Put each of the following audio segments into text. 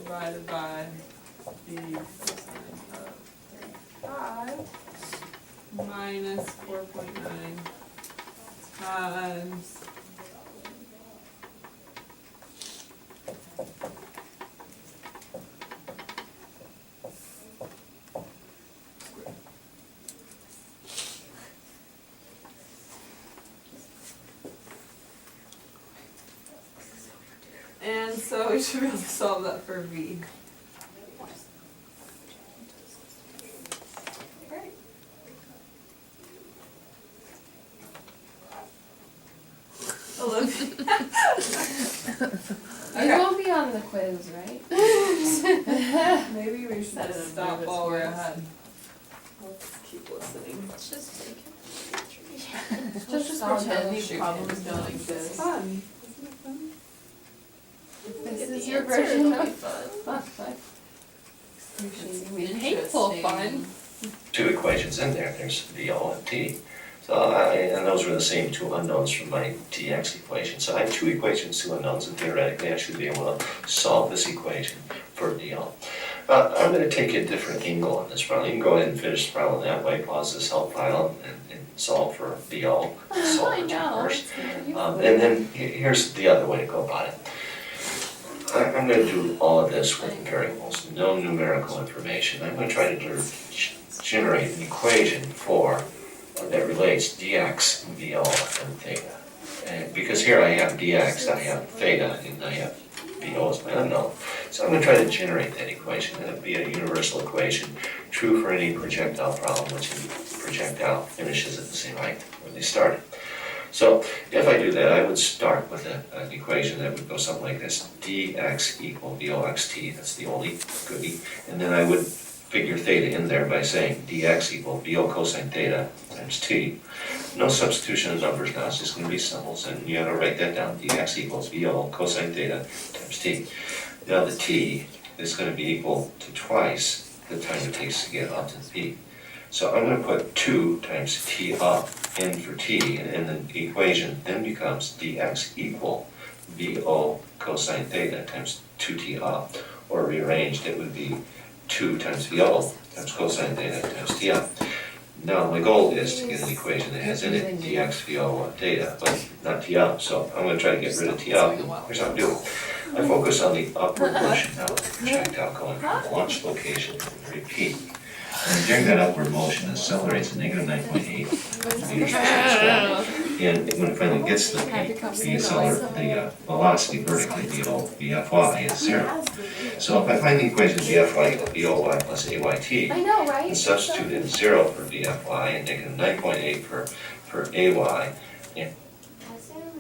divided by the cosine of 5 minus 4.9 times and so we should be able to solve that for V. Great. Olivia. You won't be on the quiz, right? Maybe we should Set it just in stop nervous while we're voice. ahead. Let's keep listening. Let's just take it. Just Just solve pretend these troubleshoot problems it. don't It's exist. fun. Isn't it fun? This Get is the your answer, version it'll be of fun. fun. It's Painful interesting. fun. Two equations in there, there's VO and T. So and those were the same two unknowns from my dx equation. So I have two equations, two unknowns, and theoretically I should be able to solve this equation for VO. I'm going to take a different angle on this problem. You can go ahead and finish the problem that way, pause this help file, and solve for VO. Solve I for T know. first. And then here's the other way to go about it. I'm going to do all of this with variables, no numerical information. I'm going to try to generate an equation for that relates dx, VO, and theta. And because here I have dx, I have theta, and I have VO as my unknown. So I'm going to try to generate that equation. It'll be a universal equation, true for any projectile problem, which any projectile finishes at the same height when they started. So if I do that, I would start with an equation that would go something like this: dx equal VOXT, that's the only goodie, and then I would figure theta in there by saying dx equal VO cosine theta times t. No substitution of numbers now, it's just going to be symbols, and you have to write that down: dx equals VO cosine theta times t. Now the t is going to be equal to twice the time it takes to get up to the p. So I'm going to put 2 times t up in for t, and the equation then becomes dx equal VO cosine theta times 2t up, or rearranged it would be 2 times VO times cosine theta times t up. Now my goal is to get an equation that has in it dx VO theta, but not t up, so I'm going to try to get rid of t up. Here's how I do it. I focus on the upward motion now, the projectile going from the launch location to the very peak. And during that upward motion, it accelerates at negative 9.8 meters per second. And when it finally gets to the peak, the velocity vertically below Vfy is 0. So if I find the equation Vfy equal Voy plus Ayt, I know, right? and substitute in 0 for Vfy and negative 9.8 for Ay, and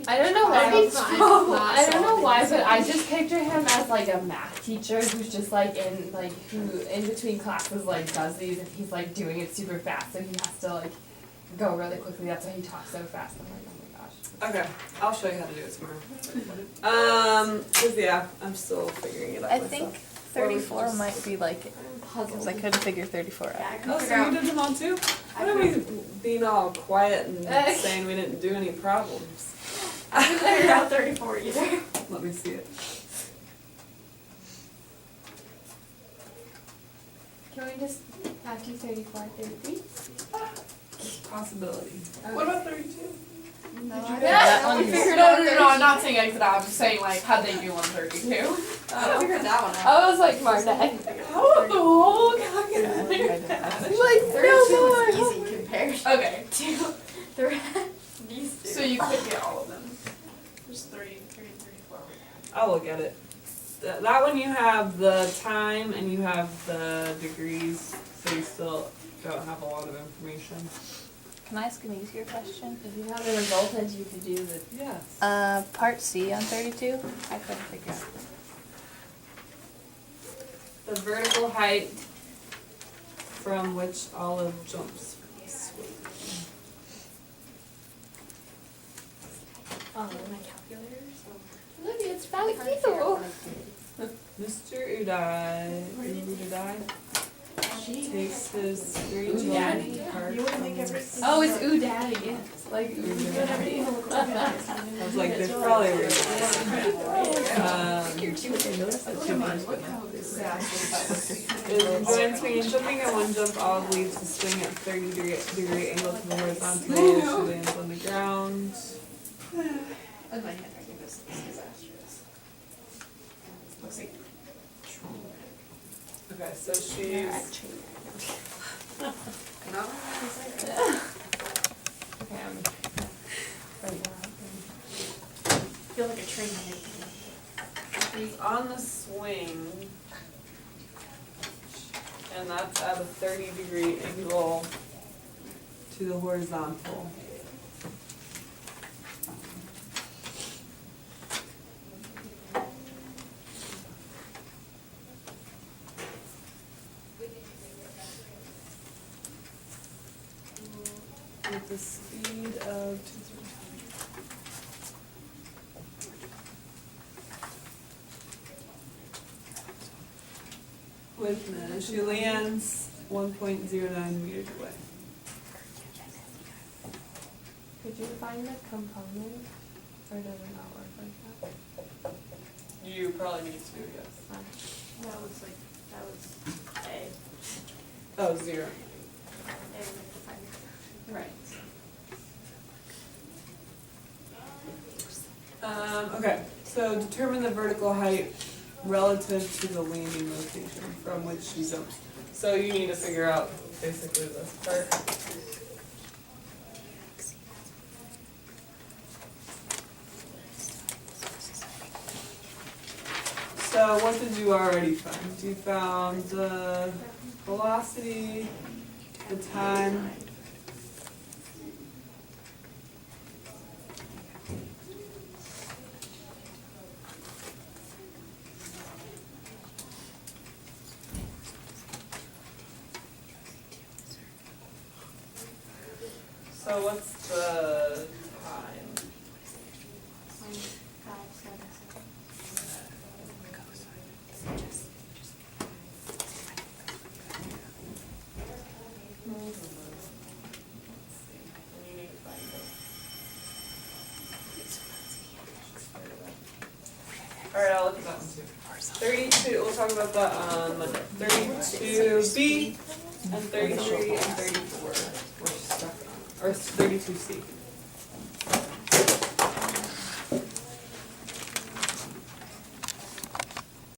I don't know why. Not I don't know solving why, this but I one. just picture him as like a math teacher who's just like who in between classes like does these and he's like doing it super fast, so he has to like go really quickly. That's why he talks so fast. I'm like, oh my gosh. Okay, I'll show you how to do it tomorrow. 'Cause yeah, I'm still figuring it out I myself. think 34 might be like it, because I couldn't figure 34 Yeah, I out. can Oh, figure so out. you did them all too? What are we being all quiet and saying we didn't do any problems? I can figure out 34 either. Let me see it. Can we just have do 34 and 33? Possibility. What about 32? No, that one? No, I'm not saying exit out. I'm just saying, like, how'd they do on 32? I figured that one out. I was like Marnette. How about the whole calculator? Like 32 no is more. easy compared Okay. to the rest, these two. So you could get all of them. There's 34. I'll look at it. That one you have the time and you have the degrees, so you still don't have a lot of information. Can I ask an easier question? If you have the resultant, you could do the. Yes. Part C on 32? I couldn't figure out. The vertical height from which Olive jumps. Oh, my calculator. So. Olivia, it's I'm trying to figure out what I did. Mr. Udai. takes his three Ooh, daddy. part. Oh, it's ooh daddy, yeah. It's like ooh daddy. I was like, there's probably a reason. Join swinging, jumping at one jump off leads to swing at 30-degree angle to the horizontal. She lands on the ground. In my handwriting, this is disastrous. Looks like. Okay, so she's. Okay, I'm right now. Feel like a train She's on the swing. And that's at a 30-degree angle to the horizontal. With the speed of 2. Wait a minute, she lands 1.09 meters away. Could you find the component? Or does it not work like that? You probably need to, yes. That was like, that was A. Oh, 0. Right. Okay, so determine the vertical height relative to the landing location from which she jumps. So you need to figure out basically this part. So what did you already find? You found the velocity, the time. So what's the time? Alright, I'll look at that one too. 32, we'll talk about that on Monday. 32B and 33 and 34. We're stuck on. Or 32C.